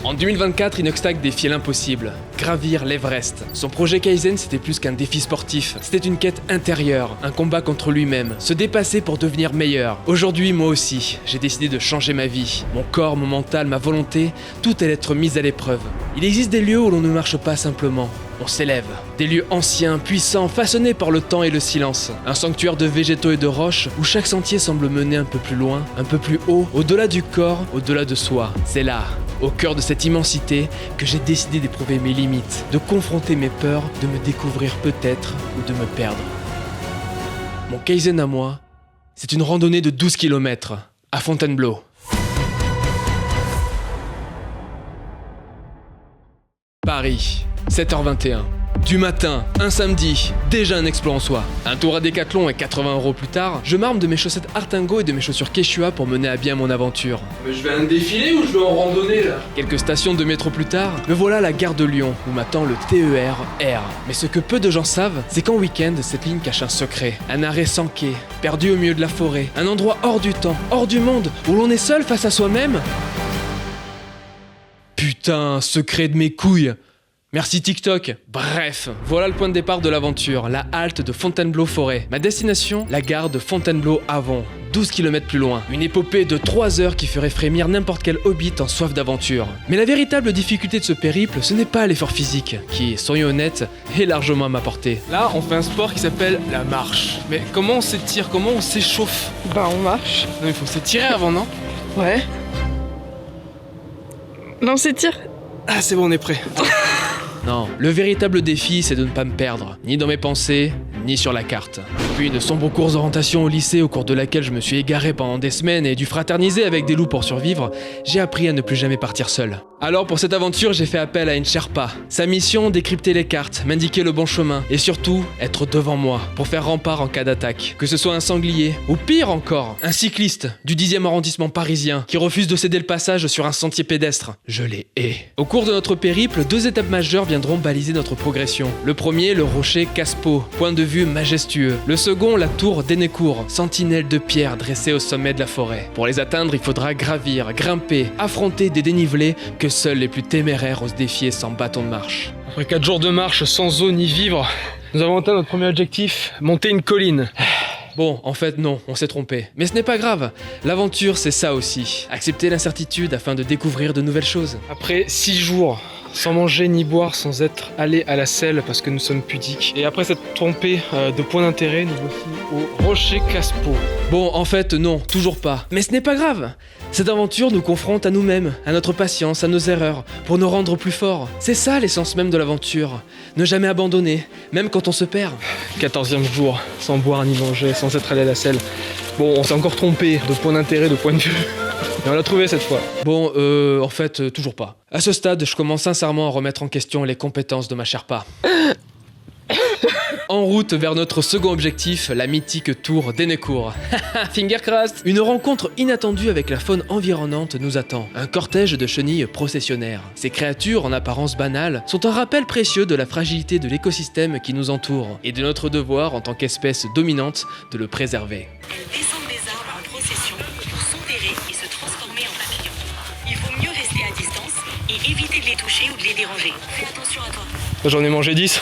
En 2024, Inoxtag défiait l'impossible, gravir l'Everest. Son projet Kaizen, c'était plus qu'un défi sportif, c'était une quête intérieure, un combat contre lui-même, se dépasser pour devenir meilleur. Aujourd'hui, moi aussi, j'ai décidé de changer ma vie. Mon corps, mon mental, ma volonté, tout allait être mis à l'épreuve. Il existe des lieux où l'on ne marche pas simplement. On s'élève. Des lieux anciens, puissants, façonnés par le temps et le silence. Un sanctuaire de végétaux et de roches où chaque sentier semble mener un peu plus loin, un peu plus haut, au-delà du corps, au-delà de soi. C'est là, au cœur de cette immensité, que j'ai décidé d'éprouver mes limites, de confronter mes peurs, de me découvrir peut-être ou de me perdre. Mon Kaizen à moi, c'est une randonnée de 12 km à Fontainebleau. Paris, 7h21. Du matin, un samedi, déjà un exploit en soi. Un tour à Décathlon et 80 € plus tard, je m'arme de mes chaussettes Artingo et de mes chaussures Quechua pour mener à bien mon aventure. Mais je vais à un défilé ou je vais en randonnée là? Quelques stations de métro plus tard, me voilà à la gare de Lyon où m'attend le TER R. Mais ce que peu de gens savent, c'est qu'en week-end, cette ligne cache un secret. Un arrêt sans quai, perdu au milieu de la forêt. Un endroit hors du temps, hors du monde, où l'on est seul face à soi-même. Putain, secret de mes couilles. Merci TikTok. Bref, voilà le point de départ de l'aventure, la halte de Fontainebleau-Forêt. Ma destination, la gare de Fontainebleau-Avon, 12 km plus loin. Une épopée de 3 heures qui ferait frémir n'importe quel hobbit en soif d'aventure. Mais la véritable difficulté de ce périple, ce n'est pas l'effort physique, qui, soyons honnêtes, est largement à ma portée. Là, on fait un sport qui s'appelle la marche. Mais comment on s'étire? Comment on s'échauffe? Bah on marche. Non, il faut s'étirer avant, non? Ouais. Non, c'est tir. Ah, c'est bon, on est prêt. Non, le véritable défi, c'est de ne pas me perdre, ni dans mes pensées, ni sur la carte. Puis une sombre course d'orientation au lycée au cours de laquelle je me suis égaré pendant des semaines et dû fraterniser avec des loups pour survivre, j'ai appris à ne plus jamais partir seul. Alors pour cette aventure, j'ai fait appel à une Sherpa. Sa mission, décrypter les cartes, m'indiquer le bon chemin, et surtout, être devant moi, pour faire rempart en cas d'attaque. Que ce soit un sanglier, ou pire encore, un cycliste du 10e arrondissement parisien, qui refuse de céder le passage sur un sentier pédestre. Je les hais. Au cours de notre périple, 2 étapes majeures viendront baliser notre progression. Le premier, le rocher Caspo, point de vue majestueux. Le second, la tour d'Hénécourt, sentinelle de pierre dressée au sommet de la forêt. Pour les atteindre, il faudra gravir, grimper, affronter des dénivelés que seuls les plus téméraires osent défier sans bâton de marche. Après 4 jours de marche sans eau ni vivre, nous avons atteint notre premier objectif, monter une colline. Bon, en fait non, on s'est trompé. Mais ce n'est pas grave, l'aventure c'est ça aussi. Accepter l'incertitude afin de découvrir de nouvelles choses. Après 6 jours, sans manger ni boire, sans être allé à la selle parce que nous sommes pudiques. Et après s'être trompé de point d'intérêt, nous voici au rocher Caspo. Bon, en fait non, toujours pas. Mais ce n'est pas grave. Cette aventure nous confronte à nous-mêmes, à notre patience, à nos erreurs, pour nous rendre plus forts. C'est ça l'essence même de l'aventure. Ne jamais abandonner, même quand on se perd. 14e jour, sans boire ni manger, sans être allé à la selle. Bon, on s'est encore trompé de point d'intérêt, de point de vue. Mais on l'a trouvé cette fois. Bon, en fait, toujours pas. À ce stade, je commence sincèrement à remettre en question les compétences de ma Sherpa. En route vers notre second objectif, la mythique tour d'Hénécourt. Finger crossed. Une rencontre inattendue avec la faune environnante nous attend. Un cortège de chenilles processionnaires. Ces créatures, en apparence banales, sont un rappel précieux de la fragilité de l'écosystème qui nous entoure et de notre devoir en tant qu'espèce dominante de le préserver. Elles descendent des arbres en procession pour s'enterrer et se transformer en papillons. Il vaut mieux rester à distance et éviter de les toucher ou de les déranger. Fais attention à toi. J'en ai mangé 10.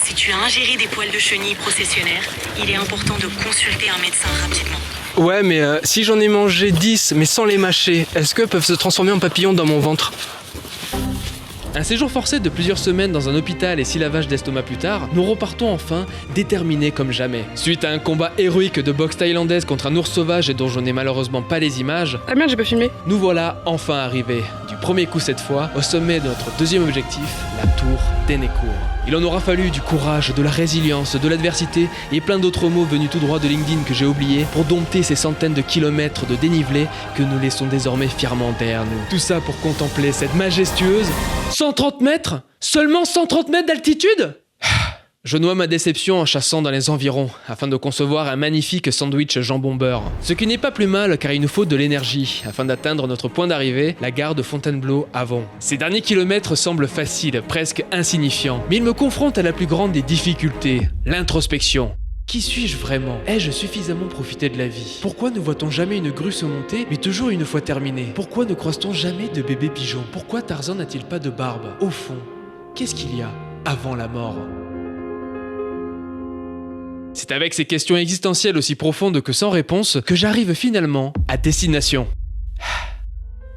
Si tu as ingéré des poils de chenille processionnaires, il est important de consulter un médecin rapidement. Ouais, mais si j'en ai mangé 10 mais sans les mâcher, est-ce qu'elles peuvent se transformer en papillons dans mon ventre? Un séjour forcé de plusieurs semaines dans un hôpital et 6 lavages d'estomac plus tard, nous repartons enfin déterminés comme jamais. Suite à un combat héroïque de boxe thaïlandaise contre un ours sauvage et dont je n'ai malheureusement pas les images, Ah merde, j'ai pas filmé. nous voilà enfin arrivés, du premier coup cette fois, au sommet de notre deuxième objectif, la tour d'Hénécourt. Il en aura fallu du courage, de la résilience, de l'adversité et plein d'autres mots venus tout droit de LinkedIn que j'ai oubliés pour dompter ces centaines de kilomètres de dénivelé que nous laissons désormais fièrement derrière nous. Tout ça pour contempler cette majestueuse 130 mètres? Seulement 130 mètres d'altitude? Je noie ma déception en chassant dans les environs, afin de concevoir un magnifique sandwich jambon-beurre. Ce qui n'est pas plus mal car il nous faut de l'énergie, afin d'atteindre notre point d'arrivée, la gare de Fontainebleau-Avon. Ces derniers kilomètres semblent faciles, presque insignifiants, mais ils me confrontent à la plus grande des difficultés, l'introspection. Qui suis-je vraiment? Ai-je suffisamment profité de la vie? Pourquoi ne voit-on jamais une grue se monter, mais toujours une fois terminée? Pourquoi ne croise-t-on jamais de bébé pigeon? Pourquoi Tarzan n'a-t-il pas de barbe? Au fond, qu'est-ce qu'il y a avant la mort? C'est avec ces questions existentielles aussi profondes que sans réponse que j'arrive finalement à destination.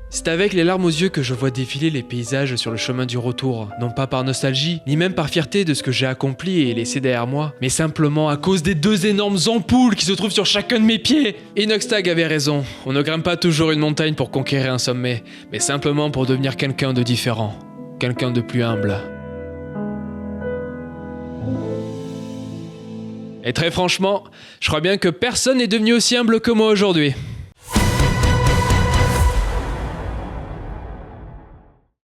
C'est avec les larmes aux yeux que je vois défiler les paysages sur le chemin du retour, non pas par nostalgie, ni même par fierté de ce que j'ai accompli et laissé derrière moi, mais simplement à cause des 2 énormes ampoules qui se trouvent sur chacun de mes pieds. Inoxtag avait raison, on ne grimpe pas toujours une montagne pour conquérir un sommet, mais simplement pour devenir quelqu'un de différent, quelqu'un de plus humble. Et très franchement, je crois bien que personne n'est devenu aussi humble que moi aujourd'hui.